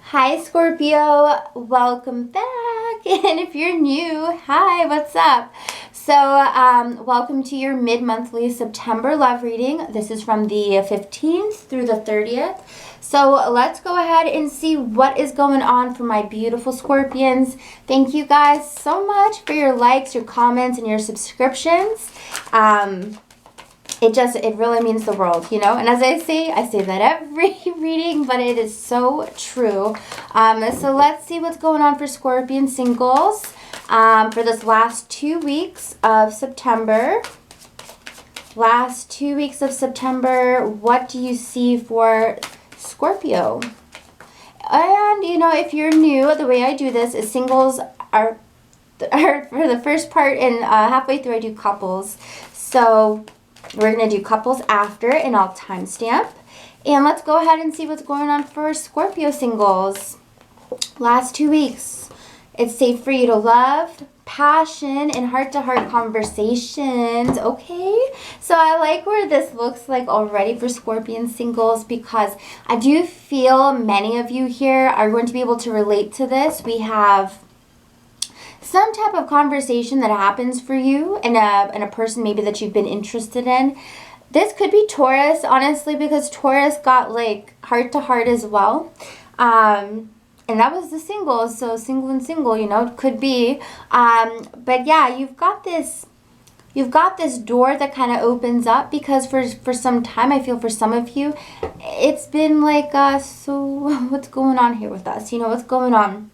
Hi Scorpio, welcome back. And if you're new, hi, what's up? So welcome to your mid-monthly September love reading. This is from the 15th through the 30th. So let's go ahead and see what is going on for my beautiful Scorpions. Thank you guys so much for your likes, your comments, and your subscriptions. It really means the world, you know. And as I say that every reading, but it is so true. So let's see what's going on for Scorpion singles for this last 2 weeks of September. Last 2 weeks of September, what do you see for Scorpio? And, you know, if you're new, the way I do this is singles are for the first part, and halfway through I do couples. So we're going to do couples after, and I'll timestamp. And let's go ahead and see what's going on for Scorpio singles. Last 2 weeks. It's safe for you to love, passion, and heart-to-heart conversations. Okay? So I like where this looks like already for Scorpion singles, because I do feel many of you here are going to be able to relate to this. We have some type of conversation that happens for you and a person maybe that you've been interested in. This could be Taurus, honestly, because Taurus got like heart to heart as well. And that was the singles, so single and single, you know, could be. But yeah, you've got this door that kind of opens up, because for some time, I feel for some of you, it's been like, so what's going on here with us? You know, what's going on?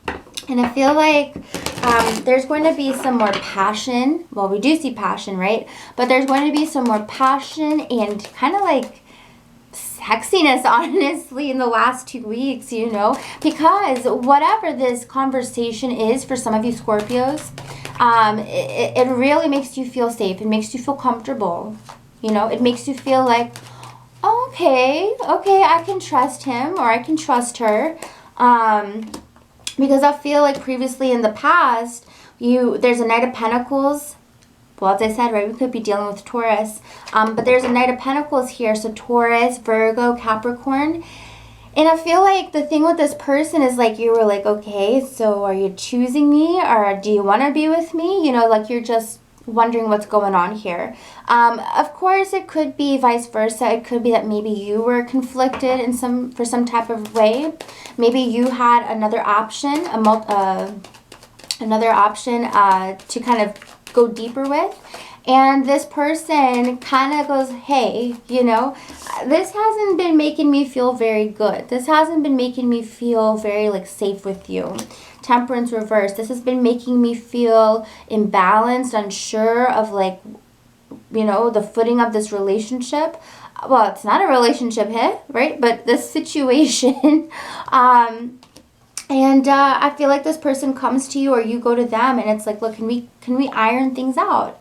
And I feel like there's going to be some more passion. Well, we do see passion, right? But there's going to be some more passion and kind of like sexiness, honestly, in the last 2 weeks, you know? Because whatever this conversation is for some of you Scorpios, it really makes you feel safe. It makes you feel comfortable. You know, it makes you feel like, oh, okay, I can trust him or I can trust her. Because I feel like previously in the past, there's a Knight of Pentacles. Well, as I said, right, we could be dealing with Taurus. But there's a Knight of Pentacles here. So Taurus, Virgo, Capricorn. And I feel like the thing with this person is like you were like, okay, so are you choosing me or do you want to be with me? You know, like you're just wondering what's going on here. Of course, it could be vice versa. It could be that maybe you were conflicted in for some type of way. Maybe you had another option, to kind of go deeper with. And this person kind of goes, hey, you know, this hasn't been making me feel very good. This hasn't been making me feel very like safe with you. Temperance reverse. This has been making me feel imbalanced, unsure of like, you know, the footing of this relationship. Well, it's not a relationship, right? But this situation. And I feel like this person comes to you or you go to them and it's like, look, can we iron things out?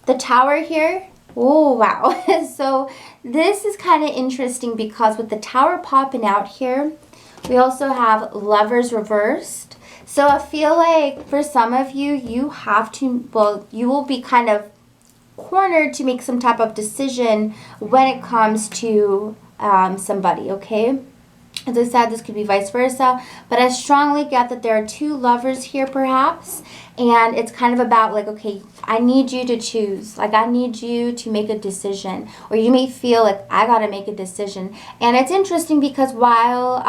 The Tower here. Oh, wow. So this is kind of interesting because with the Tower popping out here, we also have Lovers reversed. So I feel like for some of you, you will be kind of cornered to make some type of decision when it comes to somebody, okay? As I said, this could be vice versa, but I strongly get that there are two lovers here perhaps, and it's kind of about like, okay, I need you to choose. Like, I need you to make a decision, or you may feel like I got to make a decision. And it's interesting because while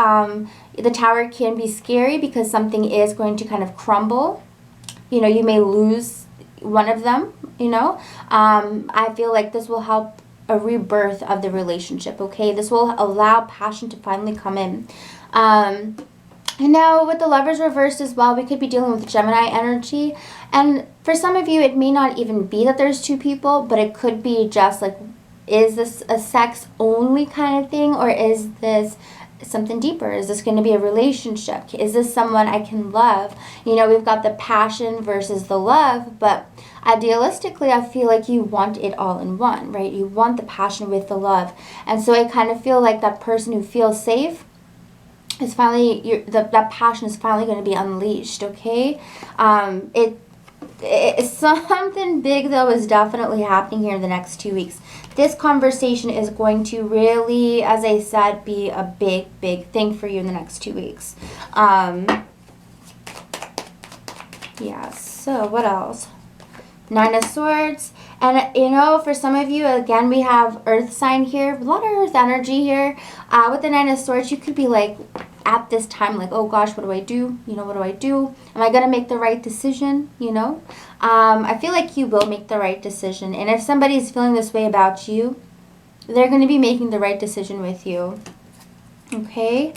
the Tower can be scary because something is going to kind of crumble, you know, you may lose one of them, you know, I feel like this will help a rebirth of the relationship, okay? This will allow passion to finally come in. And now with the Lovers reversed as well, we could be dealing with Gemini energy. And for some of you, it may not even be that there's two people, but it could be just like, is this a sex only kind of thing? Or is this something deeper? Is this going to be a relationship? Is this someone I can love? You know, we've got the passion versus the love, but idealistically, I feel like you want it all in one, right? You want the passion with the love. And so I kind of feel like that person who feels safe is finally, that passion is finally going to be unleashed, okay? Something big, though, is definitely happening here in the next 2 weeks. This conversation is going to really, as I said, be a big, big thing for you in the next 2 weeks. Yeah, so what else? Nine of Swords. And, you know, for some of you, again, we have Earth sign here. A lot of Earth energy here. With the Nine of Swords, you could be like, at this time, like, oh gosh, what do I do? You know, what do I do? Am I going to make the right decision? You know? I feel like you will make the right decision. And if somebody's feeling this way about you, they're going to be making the right decision with you. Okay?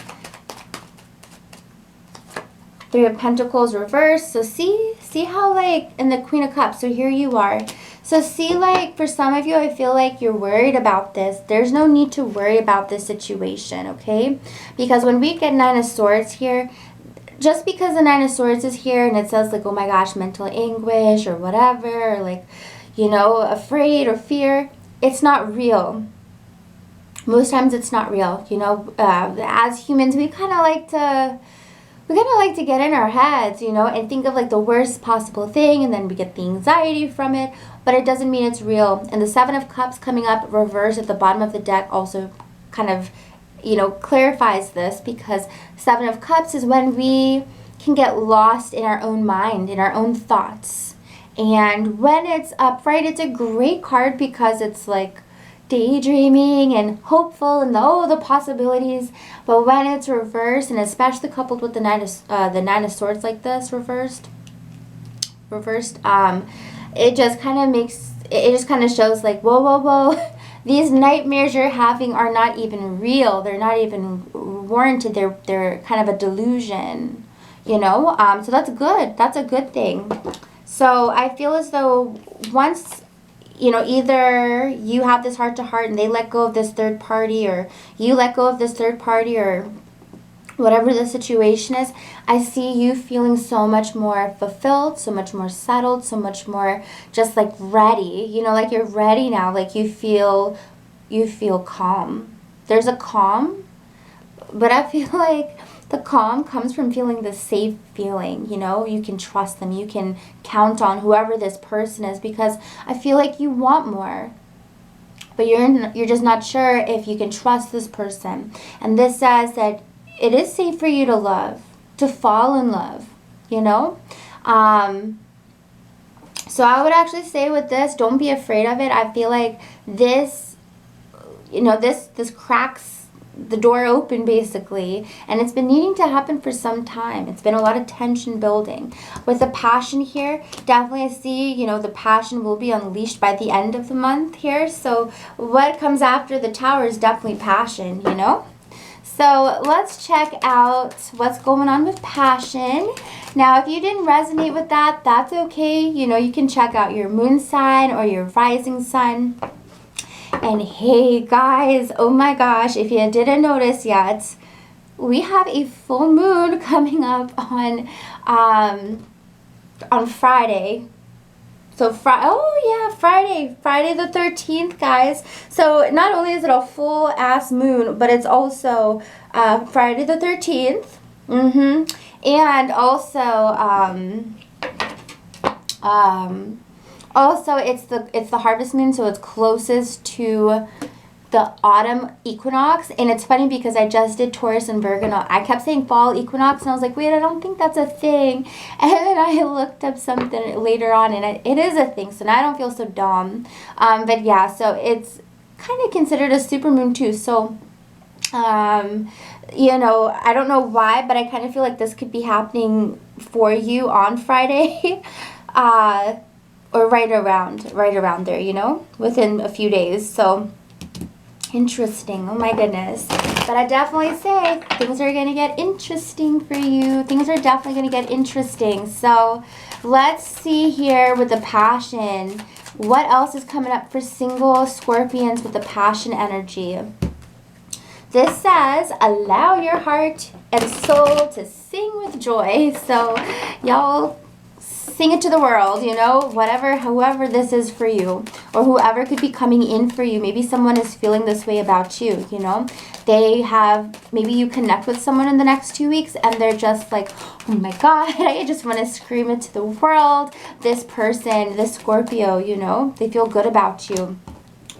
Three of Pentacles reversed. So see how, like, in the Queen of Cups, so here you are. So see, like, for some of you, I feel like you're worried about this. There's no need to worry about this situation, okay? Because when we get Nine of Swords here, just because the Nine of Swords is here and it says, like, oh my gosh, mental anguish or whatever, or, like, you know, afraid or fear, it's not real. Most times it's not real, you know. As humans, we kind of like to get in our heads, you know, and think of, like, the worst possible thing, and then we get the anxiety from it, but it doesn't mean it's real. And the Seven of Cups coming up reversed at the bottom of the deck also kind of, you know, clarifies this, because Seven of Cups is when we can get lost in our own mind, in our own thoughts. And when it's upright, it's a great card because it's like daydreaming and hopeful and the possibilities. But when it's reversed, and especially coupled with the Nine of Swords like this reversed, it just kind of shows, like, whoa, these nightmares you're having are not even real. They're not even warranted. They're kind of a delusion, you know. So that's good. That's a good thing. So I feel as though once, you know, either you have this heart-to-heart and they let go of this third party, or you let go of this third party, or whatever the situation is, I see you feeling so much more fulfilled, so much more settled, so much more just, like, ready. You know, like, you're ready now. Like, you feel calm. There's a calm, but I feel like the calm comes from feeling the safe feeling, you know. You can trust them. You can count on whoever this person is, because I feel like you want more, but you're just not sure if you can trust this person. And this says that it is safe for you to love, to fall in love, you know. So I would actually say with this, don't be afraid of it. I feel like this, you know, this cracks the door open, basically, and it's been needing to happen for some time. It's been a lot of tension building. With the passion here, definitely I see, you know, the passion will be unleashed by the end of the month here. So what comes after the Tower is definitely passion, you know. So let's check out what's going on with passion. Now, if you didn't resonate with that, that's okay. You know, you can check out your moon sign or your rising sign. And hey guys, oh my gosh, if you didn't notice yet, we have a full moon coming up on Friday. So Friday the 13th, guys. So not only is it a full ass moon, but it's also Friday the 13th. And also it's the harvest moon, so it's closest to the autumn equinox. And it's funny because I just did Taurus and Virgo. I kept saying fall equinox, and I was like, wait, I don't think that's a thing. And then I looked up something later on, and it is a thing, so now I don't feel so dumb. But yeah, so it's kind of considered a supermoon too. So you know, I don't know why, but I kind of feel like this could be happening for you on Friday. Or right around there, you know, within a few days. So interesting. Oh my goodness. But I definitely say things are going to get interesting for you. Things are definitely going to get interesting. So let's see here with the passion. What else is coming up for single Scorpions with the passion energy? This says, allow your heart and soul to sing with joy. So y'all, sing it to the world, you know, whatever, however this is for you, or whoever could be coming in for you. Maybe someone is feeling this way about you, you know. They have, maybe you connect with someone in the next 2 weeks and they're just like, oh my God, I just want to scream it to the world. This person, this Scorpio, you know, they feel good about you.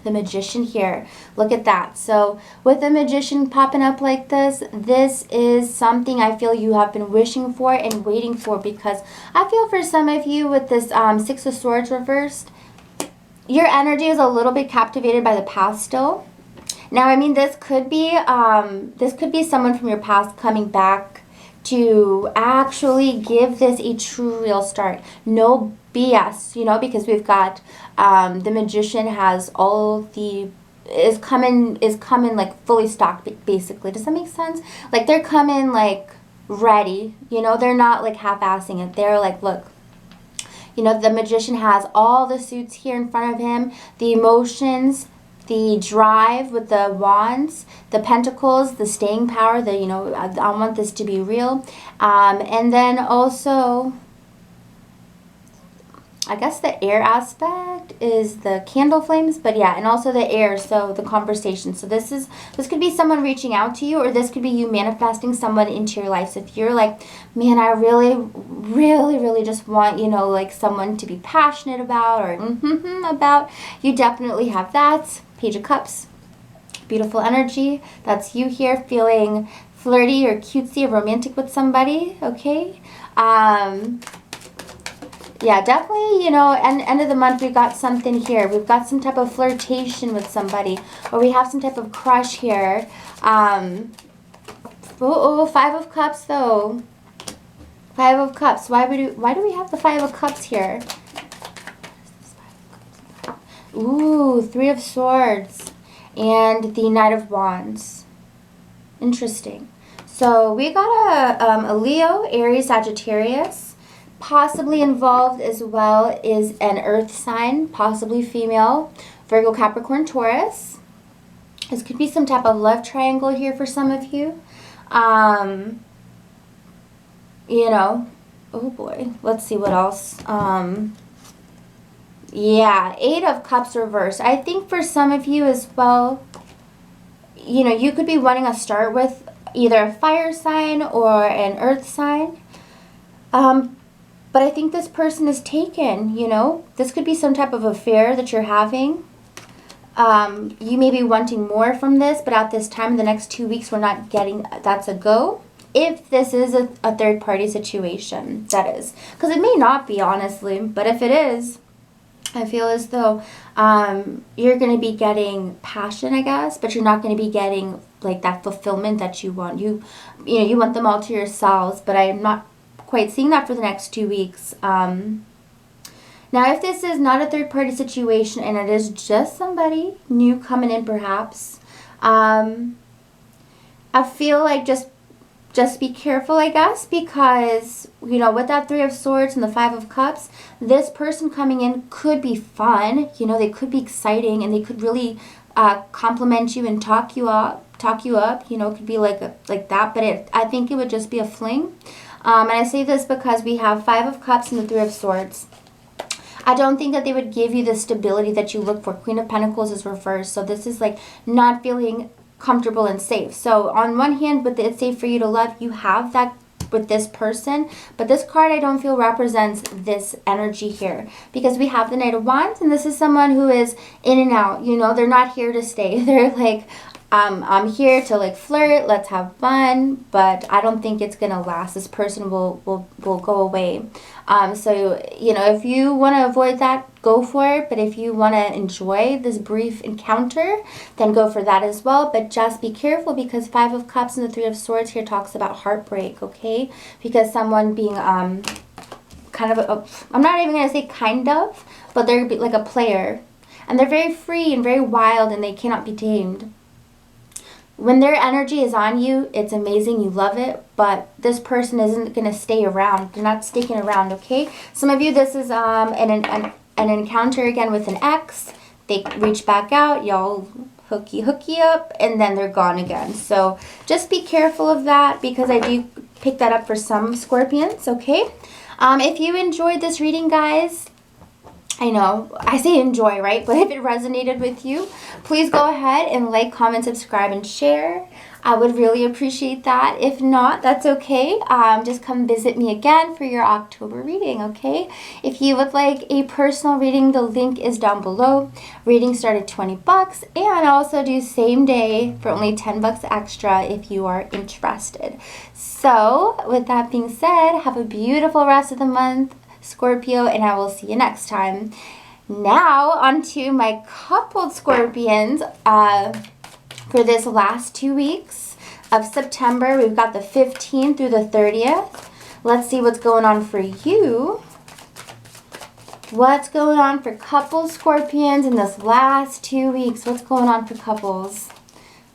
The Magician here, look at that. So with the Magician popping up like this, this is something I feel you have been wishing for and waiting for, because I feel for some of you with this Six of Swords reversed, your energy is a little bit captivated by the past still. Now, I mean, this could be someone from your past coming back to actually give this a true real start. No BS, you know, because we've got the Magician has all the is coming like fully stocked, basically. Does that make sense? Like, they're coming like ready, you know. They're not like half-assing it. They're like, look, you know, the Magician has all the suits here in front of him, the emotions, the drive with the wands, the pentacles, the staying power, the, you know, I want this to be real. And then also, I guess the air aspect is the candle flames, but yeah, and also the air, so the conversation. So this could be someone reaching out to you, or this could be you manifesting someone into your life. So if you're like, man, I really, really, really just want, you know, like someone to be passionate about, or about, you definitely have that. Page of Cups, beautiful energy. That's you here feeling flirty or cutesy or romantic with somebody, okay? Yeah, definitely, you know, and end of the month, we've got something here. We've got some type of flirtation with somebody, or we have some type of crush here. Five of Cups, though. Five of Cups. Why do we have the Five of Cups here? Ooh, Three of Swords and the Knight of Wands. Interesting. So we got a Leo, Aries, Sagittarius. Possibly involved as well is an earth sign, possibly female, Virgo, Capricorn, Taurus. This could be some type of love triangle here for some of you. You know, oh boy, let's see what else. Yeah, Eight of Cups reversed. I think for some of you as well, you know, you could be wanting to start with either a fire sign or an earth sign. But I think this person is taken, you know. This could be some type of affair that you're having. You may be wanting more from this, but at this time, in the next 2 weeks, we're not getting, that's a go. If this is a third-party situation, that is. Because it may not be, honestly. But if it is, I feel as though you're going to be getting passion, I guess, but you're not going to be getting, like, that fulfillment that you want. You know, you want them all to yourselves, but I'm not quite seeing that for the next 2 weeks. Now, if this is not a third-party situation and it is just somebody new coming in, perhaps, I feel like just be careful, I guess, because, you know, with that Three of Swords and the Five of Cups, this person coming in could be fun. You know, they could be exciting, and they could really compliment you and talk you up. You know, it could be like that, but I think it would just be a fling. And I say this because we have Five of Cups and the Three of Swords. I don't think that they would give you the stability that you look for. Queen of Pentacles is reversed. So this is like not feeling comfortable and safe. So on one hand, with it's safe for you to love, you have that with this person. But this card, I don't feel represents this energy here. Because we have the Knight of Wands, and this is someone who is in and out. You know, they're not here to stay. They're like, I'm here to like flirt, let's have fun, but I don't think it's gonna last. This person will go away. So, you know, if you want to avoid that, go for it. But if you want to enjoy this brief encounter, then go for that as well. But just be careful, because Five of Cups and the Three of Swords here talks about heartbreak, okay? Because someone being kind of I'm not even gonna say kind of, but they're like a player, and they're very free and very wild, and they cannot be tamed. When their energy is on you, it's amazing. You love it. But this person isn't going to stay around. They're not sticking around, okay? Some of you, this is an encounter again with an ex. They reach back out. Y'all hooky up. And then they're gone again. So just be careful of that, because I do pick that up for some Scorpions, okay? If you enjoyed this reading, guys, I know, I say enjoy, right? But if it resonated with you, please go ahead and like, comment, subscribe, and share. I would really appreciate that. If not, that's okay. Just come visit me again for your October reading, okay? If you would like a personal reading, the link is down below. Readings start at 20 bucks, and I also do same day for only 10 bucks extra if you are interested. So, with that being said, have a beautiful rest of the month, Scorpio, and I will see you next time. Now, on to my coupled Scorpions. For this last 2 weeks of September, we've got the 15th through the 30th. Let's see what's going on for you. What's going on for couples Scorpions in this last 2 weeks? What's going on for couples?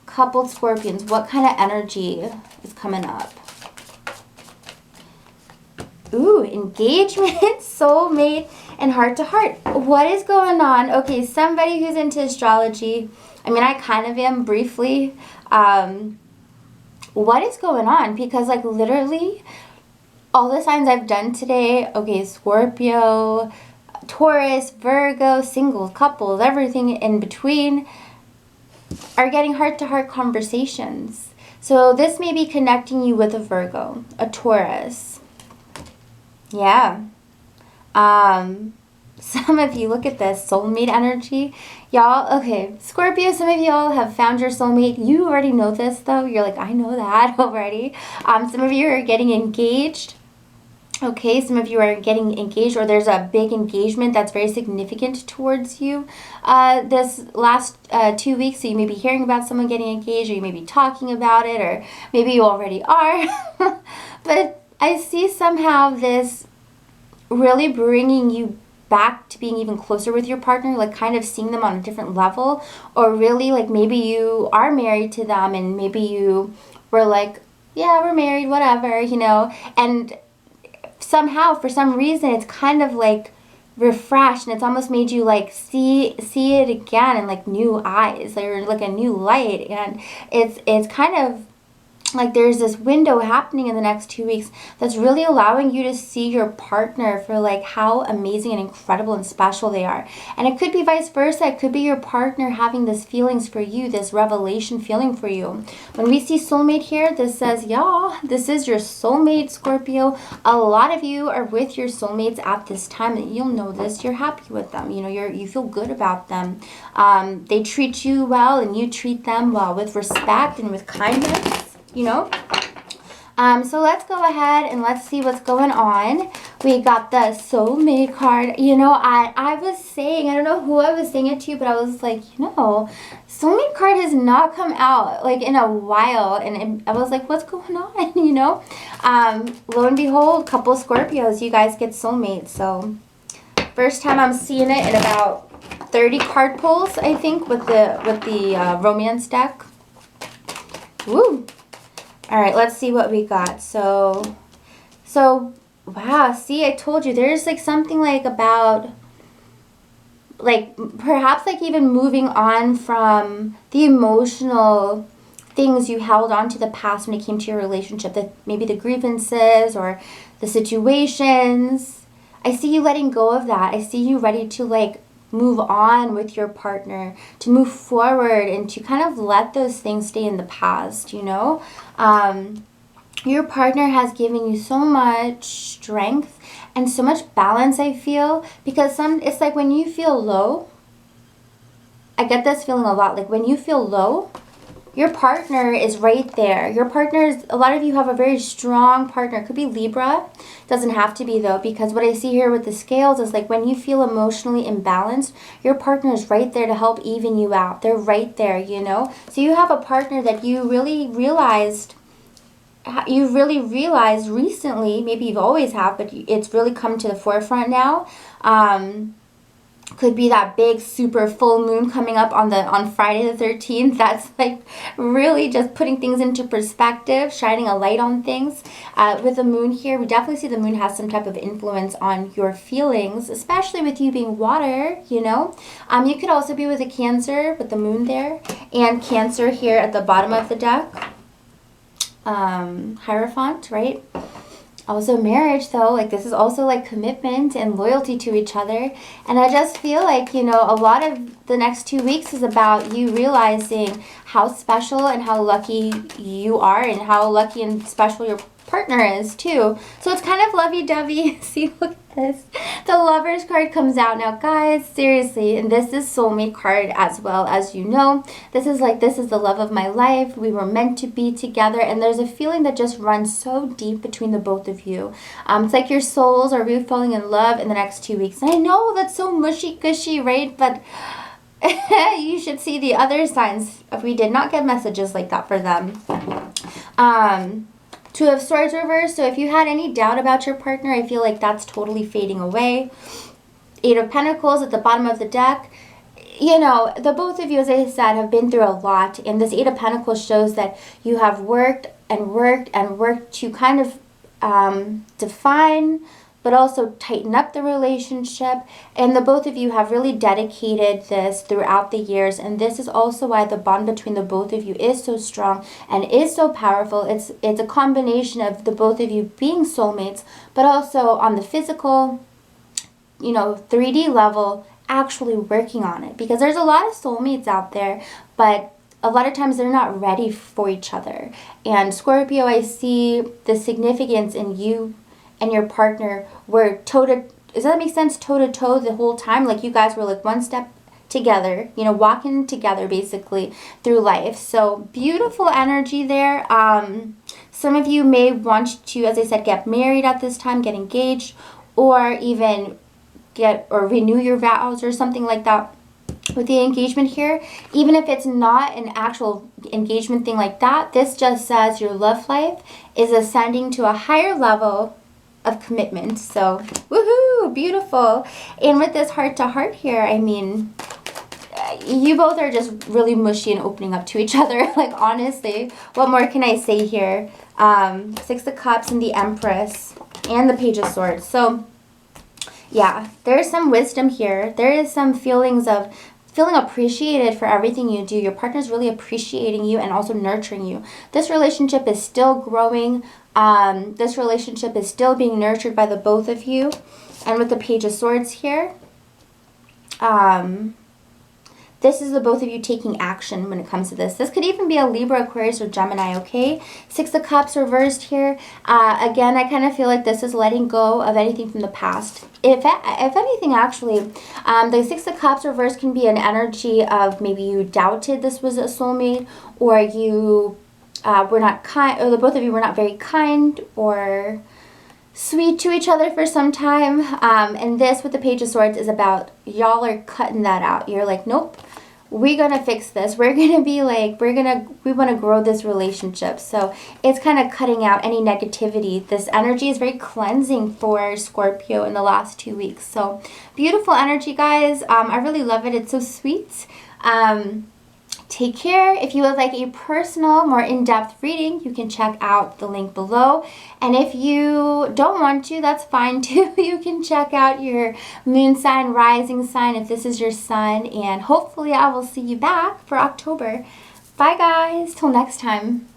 Coupled Scorpions, what kind of energy is coming up? Ooh, engagement, soulmate, and heart to heart. What is going on? Okay, somebody who's into astrology. I mean, I kind of am briefly. What is going on? Because, like, literally, all the signs I've done today, okay, Scorpio, Taurus, Virgo, singles, couples, everything in between, are getting heart-to-heart conversations. So this may be connecting you with a Virgo, a Taurus. Yeah. Some of you, look at this, soulmate energy. Y'all, okay, Scorpio, some of y'all have found your soulmate. You already know this, though. You're like, I know that already. Some of you are getting engaged. Okay, some of you are getting engaged, or there's a big engagement that's very significant towards you this last 2 weeks. So you may be hearing about someone getting engaged, or you may be talking about it, or maybe you already are. But I see somehow this really bringing you back to being even closer with your partner, like kind of seeing them on a different level, or really like maybe you are married to them and maybe you were like, yeah, we're married, whatever, you know, and somehow for some reason it's kind of like refreshed, and it's almost made you like see it again in like new eyes, or like a new light, and it's kind of like there's this window happening in the next 2 weeks that's really allowing you to see your partner for like how amazing and incredible and special they are. And it could be vice versa. It could be your partner having this feelings for you, this revelation feeling for you. When we see soulmate here, this says, y'all, this is your soulmate, Scorpio. A lot of you are with your soulmates at this time, and you'll know this. You're happy with them. You know, you feel good about them. They treat you well, and you treat them well with respect and with kindness. You know, so let's go ahead and let's see what's going on. We got the soulmate card. You know, I was saying, I don't know who I was saying it to, but I was like, you know, soulmate card has not come out like in a while, and I was like, what's going on? You know, lo and behold, couple Scorpios, you guys get soulmates. So first time I'm seeing it in about 30 card pulls, I think, with the romance deck. Woo. All right, let's see what we got. So, wow, see, I told you, there's like something like about, like perhaps like even moving on from the emotional things you held on to the past when it came to your relationship, that maybe the grievances or the situations. I see you letting go of that. I see you ready to like move on with your partner, to move forward and to kind of let those things stay in the past, you know. Your partner has given you so much strength and so much balance, I feel, because it's like when you feel low, I get this feeling a lot, like when you feel low, your partner is right there. Your partner is, a lot of you have a very strong partner. It could be Libra. Doesn't have to be though, because what I see here with the scales is like when you feel emotionally imbalanced, your partner is right there to help even you out. They're right there, you know. So you have a partner that you really realized recently, maybe you've always have, but it's really come to the forefront now. Could be that big super full moon coming up on Friday the 13th. That's like really just putting things into perspective, shining a light on things. With the moon here, we definitely see the moon has some type of influence on your feelings, especially with you being water, you know. You could also be with a Cancer with the moon there, and Cancer here at the bottom of the deck. Hierophant, right? Also marriage, though, like this is also like commitment and loyalty to each other. And I just feel like, you know, a lot of the next 2 weeks is about you realizing how special and how lucky you are and how lucky and special your partner is too. So it's kind of lovey-dovey. See, look at this. The Lovers card comes out now, guys. Seriously, and this is soulmate card as well, as you know. This is like, this is the love of my life. We were meant to be together, and there's a feeling that just runs so deep between the both of you. It's like your souls are really falling in love in the next 2 weeks. And I know that's so mushy-gushy, right? But you should see the other signs if we did not get messages like that for them. Two of Swords reversed, so if you had any doubt about your partner, I feel like that's totally fading away. Eight of Pentacles at the bottom of the deck. You know, the both of you, as I said, have been through a lot, and this Eight of Pentacles shows that you have worked and worked and worked to kind of define, but also tighten up the relationship. And the both of you have really dedicated this throughout the years. And this is also why the bond between the both of you is so strong and is so powerful. It's a combination of the both of you being soulmates, but also on the physical, you know, 3D level, actually working on it. Because there's a lot of soulmates out there, but a lot of times they're not ready for each other. And Scorpio, I see the significance in you and your partner were does that make sense? Toe to toe the whole time. Like you guys were like one step together, you know, walking together basically through life. So beautiful energy there. Some of you may want to, as I said, get married at this time, get engaged, or even get or renew your vows or something like that with the engagement here. Even if it's not an actual engagement thing like that, this just says your love life is ascending to a higher level of commitment. So woohoo, beautiful. And with this heart to heart here, I mean, you both are just really mushy and opening up to each other. Like honestly, what more can I say here? Six of Cups and the Empress and the Page of Swords. So yeah, there's some wisdom here. There is some feelings of feeling appreciated for everything you do. Your partner's really appreciating you and also nurturing you. This relationship is still growing. This relationship is still being nurtured by the both of you. And with the Page of Swords here, this is the both of you taking action when it comes to this. This could even be a Libra, Aquarius, or Gemini, okay? Six of Cups reversed here. Again, I kind of feel like this is letting go of anything from the past. If anything, actually, the Six of Cups reversed can be an energy of maybe you doubted this was a soulmate, or you were not kind, or the both of you were not very kind or sweet to each other for some time. And this with the Page of Swords is about y'all are cutting that out. You're like, nope, we're gonna fix this. We're gonna be like, we want to grow this relationship. So it's kind of cutting out any negativity. This energy is very cleansing for Scorpio in the last 2 weeks. So beautiful energy, guys. I really love it. It's so sweet. Take care. If you would like a personal, more in-depth reading, you can check out the link below. And if you don't want to, that's fine too. You can check out your moon sign, rising sign, if this is your sun. And hopefully I will see you back for October. Bye, guys. Till next time.